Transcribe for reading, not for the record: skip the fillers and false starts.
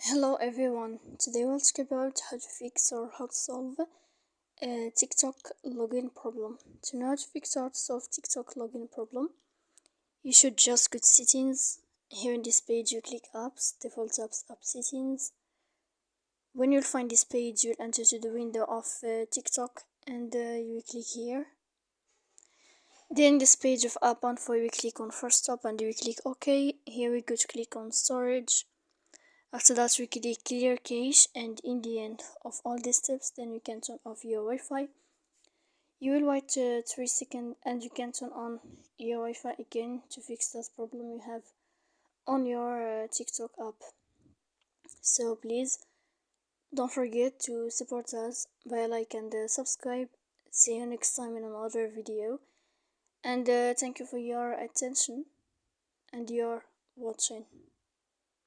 Hello everyone, today we'll talk about how to fix or how to solve a TikTok login problem. To know how to fix or how to solve TikTok login problem, you should just go to settings. Here in this page you click apps, default apps, app settings. When you'll find this page, you'll enter to the window of TikTok and you will click here. Then this page of app info, you will click on first stop and you will click OK. Here we go to click on storage. After that we click clear cache, and in the end of all these steps then you can turn off your Wi-Fi. You will wait 3 seconds and you can turn on your Wi-Fi again to fix that problem you have on your TikTok app. So please don't forget to support us by like and subscribe. See you next time in another video, and thank you for your attention and your watching.